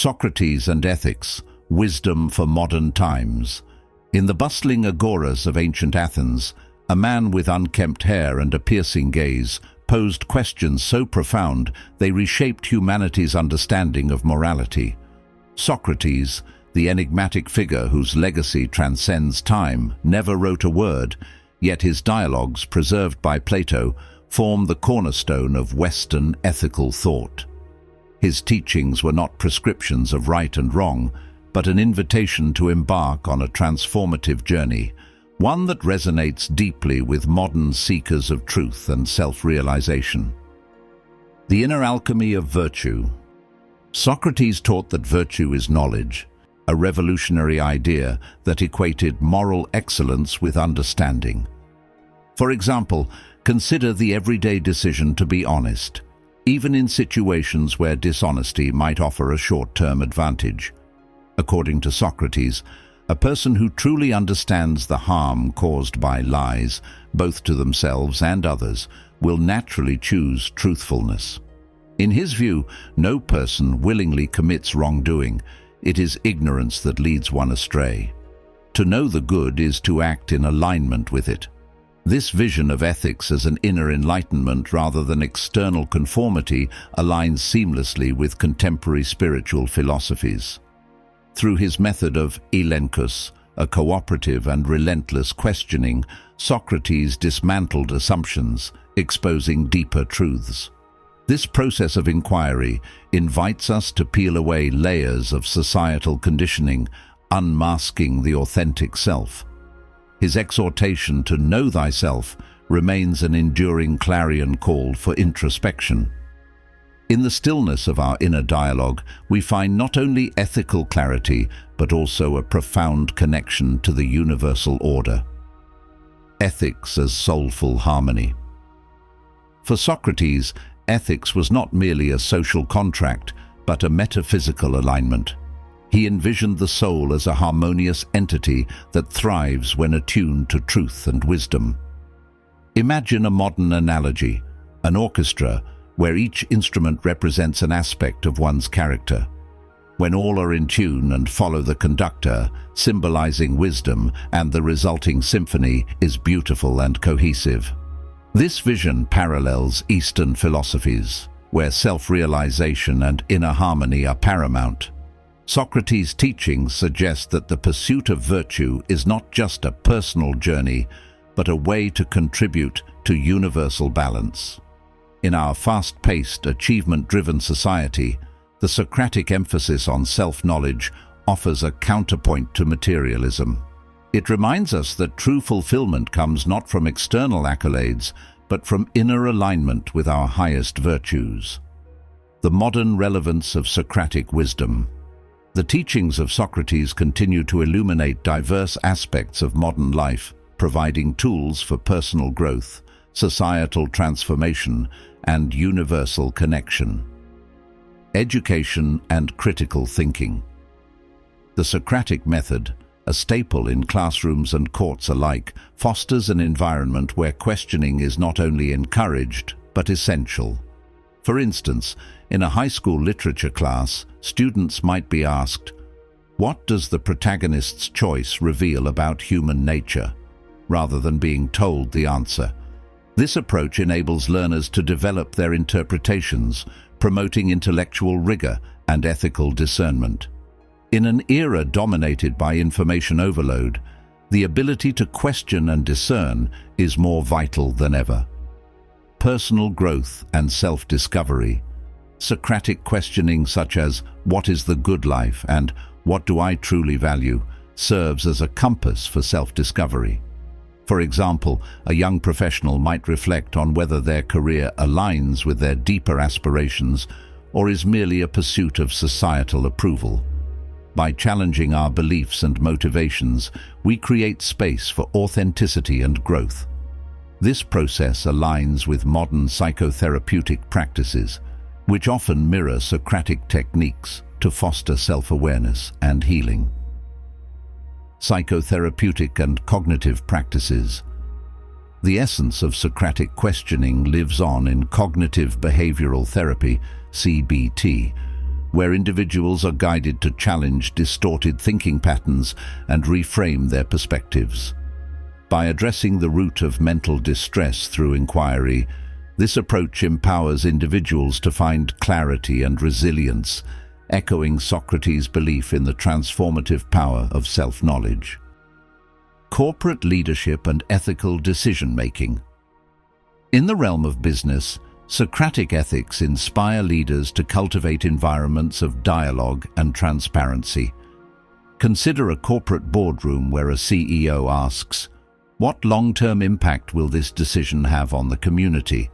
Socrates and Ethics, Wisdom for Modern Times. In the bustling agoras of ancient Athens, a man with unkempt hair and a piercing gaze posed questions so profound they reshaped humanity's understanding of morality. Socrates, the enigmatic figure whose legacy transcends time, never wrote a word, yet his dialogues, preserved by Plato, form the cornerstone of Western ethical thought. His teachings were not prescriptions of right and wrong, but an invitation to embark on a transformative journey, one that resonates deeply with modern seekers of truth and self-realization. The inner alchemy of virtue. Socrates taught that virtue is knowledge, a revolutionary idea that equated moral excellence with understanding. For example, consider the everyday decision to be honest, even in situations where dishonesty might offer a short-term advantage. According to Socrates, a person who truly understands the harm caused by lies, both to themselves and others, will naturally choose truthfulness. In his view, no person willingly commits wrongdoing. It is ignorance that leads one astray. To know the good is to act in alignment with it. This vision of ethics as an inner enlightenment rather than external conformity aligns seamlessly with contemporary spiritual philosophies. Through his method of elenchus, a cooperative and relentless questioning, Socrates dismantled assumptions, exposing deeper truths. This process of inquiry invites us to peel away layers of societal conditioning, unmasking the authentic self. His exhortation to know thyself remains an enduring clarion call for introspection. In the stillness of our inner dialogue, we find not only ethical clarity, but also a profound connection to the universal order. Ethics as soulful harmony. For Socrates, ethics was not merely a social contract, but a metaphysical alignment. He envisioned the soul as a harmonious entity that thrives when attuned to truth and wisdom. Imagine a modern analogy, an orchestra, where each instrument represents an aspect of one's character. When all are in tune and follow the conductor, symbolizing wisdom, and the resulting symphony is beautiful and cohesive. This vision parallels Eastern philosophies, where self-realization and inner harmony are paramount. Socrates' teachings suggest that the pursuit of virtue is not just a personal journey, but a way to contribute to universal balance. In our fast-paced, achievement-driven society, the Socratic emphasis on self-knowledge offers a counterpoint to materialism. It reminds us that true fulfillment comes not from external accolades, but from inner alignment with our highest virtues. The modern relevance of Socratic wisdom. The teachings of Socrates continue to illuminate diverse aspects of modern life, providing tools for personal growth, societal transformation, and universal connection. Education and critical thinking. The Socratic method, a staple in classrooms and courts alike, fosters an environment where questioning is not only encouraged, but essential. For instance, in a high school literature class, students might be asked, "What does the protagonist's choice reveal about human nature?" rather than being told the answer. This approach enables learners to develop their interpretations, promoting intellectual rigor and ethical discernment. In an era dominated by information overload, the ability to question and discern is more vital than ever. Personal growth and self-discovery. Socratic questioning such as, "What is the good life?" and "What do I truly value?" serves as a compass for self-discovery. For example, a young professional might reflect on whether their career aligns with their deeper aspirations or is merely a pursuit of societal approval. By challenging our beliefs and motivations, we create space for authenticity and growth. This process aligns with modern psychotherapeutic practices, which often mirror Socratic techniques to foster self-awareness and healing. Psychotherapeutic and cognitive practices. The essence of Socratic questioning lives on in cognitive behavioral therapy, CBT, where individuals are guided to challenge distorted thinking patterns and reframe their perspectives. By addressing the root of mental distress through inquiry, this approach empowers individuals to find clarity and resilience, echoing Socrates' belief in the transformative power of self-knowledge. Corporate leadership and ethical decision-making. In the realm of business, Socratic ethics inspire leaders to cultivate environments of dialogue and transparency. Consider a corporate boardroom where a CEO asks, "What long-term impact will this decision have on the community?"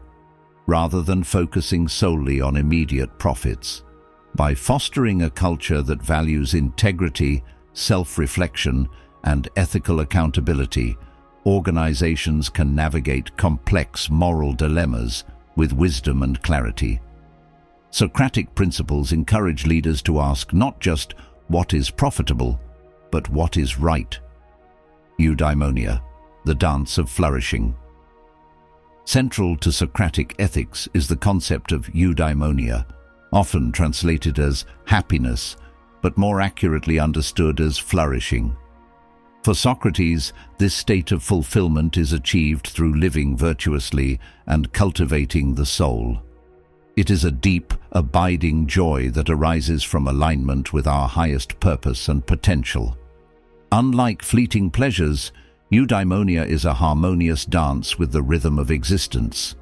rather than focusing solely on immediate profits. By fostering a culture that values integrity, self-reflection, and ethical accountability, organizations can navigate complex moral dilemmas with wisdom and clarity. Socratic principles encourage leaders to ask not just what is profitable, but what is right. Eudaimonia, the dance of flourishing. Central to Socratic ethics is the concept of eudaimonia, often translated as happiness, but more accurately understood as flourishing. For Socrates, this state of fulfillment is achieved through living virtuously and cultivating the soul. It is a deep, abiding joy that arises from alignment with our highest purpose and potential. Unlike fleeting pleasures, eudaimonia is a harmonious dance with the rhythm of existence.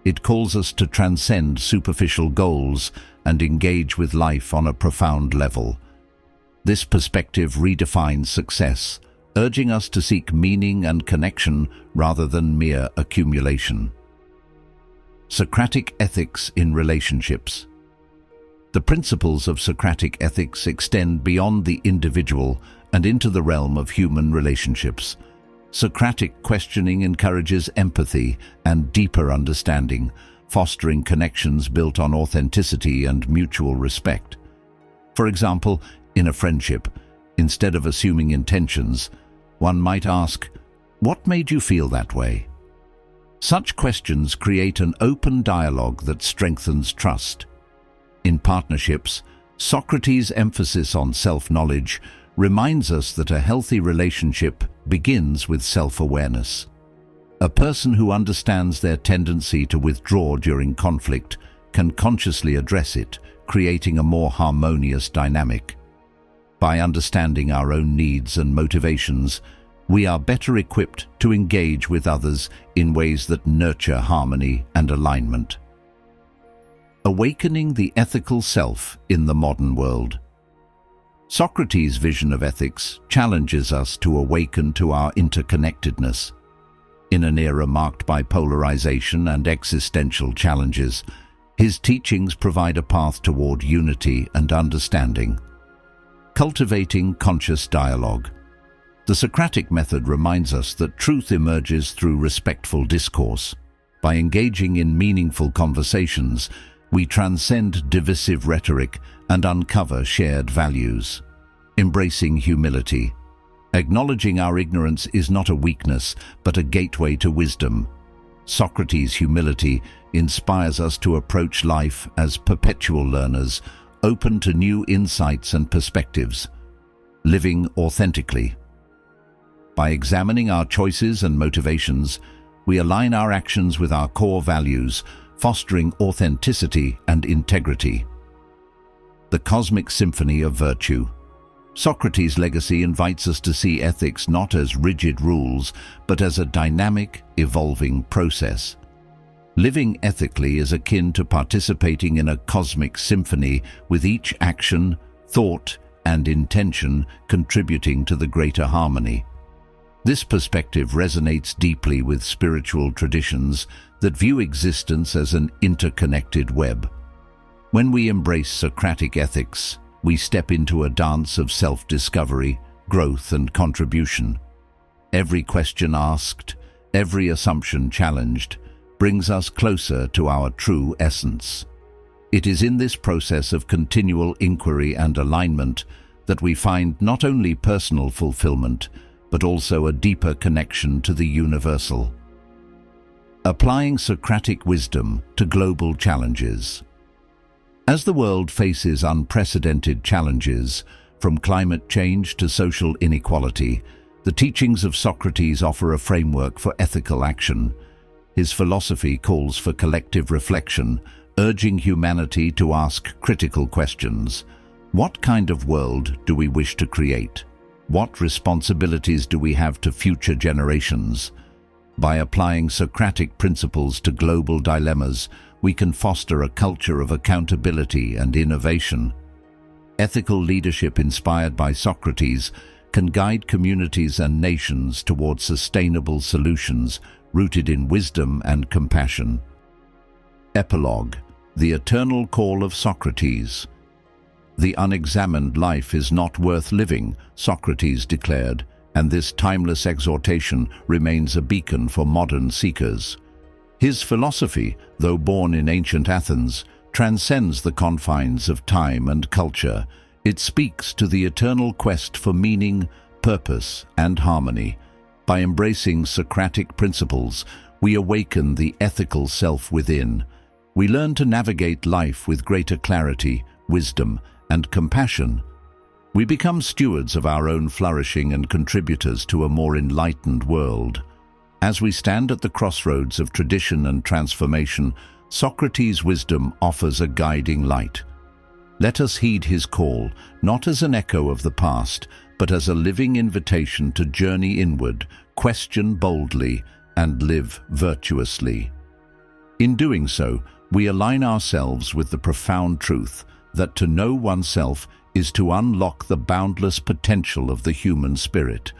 It calls us to transcend superficial goals and engage with life on a profound level. This perspective redefines success, urging us to seek meaning and connection rather than mere accumulation. Socratic ethics in relationships. The principles of Socratic ethics extend beyond the individual and into the realm of human relationships. Socratic questioning encourages empathy and deeper understanding, fostering connections built on authenticity and mutual respect. For example, in a friendship, instead of assuming intentions, one might ask, "What made you feel that way?" Such questions create an open dialogue that strengthens trust. In partnerships, Socrates' emphasis on self-knowledge reminds us that a healthy relationship begins with self-awareness. A person who understands their tendency to withdraw during conflict can consciously address it, creating a more harmonious dynamic. By understanding our own needs and motivations, we are better equipped to engage with others in ways that nurture harmony and alignment. Awakening the ethical self in the modern world. Socrates' vision of ethics challenges us to awaken to our interconnectedness. In an era marked by polarization and existential challenges, his teachings provide a path toward unity and understanding. Cultivating conscious dialogue. The Socratic method reminds us that truth emerges through respectful discourse. By engaging in meaningful conversations, we transcend divisive rhetoric and uncover shared values. Embracing humility. Acknowledging our ignorance is not a weakness, but a gateway to wisdom. Socrates' humility inspires us to approach life as perpetual learners, open to new insights and perspectives. Living authentically. By examining our choices and motivations, we align our actions with our core values, fostering authenticity and integrity. The cosmic symphony of virtue. Socrates' legacy invites us to see ethics not as rigid rules, but as a dynamic, evolving process. Living ethically is akin to participating in a cosmic symphony, with each action, thought, and intention contributing to the greater harmony. This perspective resonates deeply with spiritual traditions that view existence as an interconnected web. When we embrace Socratic ethics, we step into a dance of self-discovery, growth, and contribution. Every question asked, every assumption challenged, brings us closer to our true essence. It is in this process of continual inquiry and alignment that we find not only personal fulfillment, but also a deeper connection to the universal. Applying Socratic wisdom to global challenges. As the world faces unprecedented challenges, from climate change to social inequality, the teachings of Socrates offer a framework for ethical action. His philosophy calls for collective reflection, urging humanity to ask critical questions. What kind of world do we wish to create? What responsibilities do we have to future generations? By applying Socratic principles to global dilemmas, we can foster a culture of accountability and innovation. Ethical leadership inspired by Socrates can guide communities and nations towards sustainable solutions rooted in wisdom and compassion. Epilogue: The eternal call of Socrates. The unexamined life is not worth living, Socrates declared, and this timeless exhortation remains a beacon for modern seekers. His philosophy, though born in ancient Athens, transcends the confines of time and culture. It speaks to the eternal quest for meaning, purpose, and harmony. By embracing Socratic principles, we awaken the ethical self within. We learn to navigate life with greater clarity, wisdom, and compassion. We become stewards of our own flourishing and contributors to a more enlightened world. As we stand at the crossroads of tradition and transformation, Socrates' wisdom offers a guiding light. Let us heed his call, not as an echo of the past, but as a living invitation to journey inward, question boldly, and live virtuously. In doing so, we align ourselves with the profound truth that to know oneself is to unlock the boundless potential of the human spirit.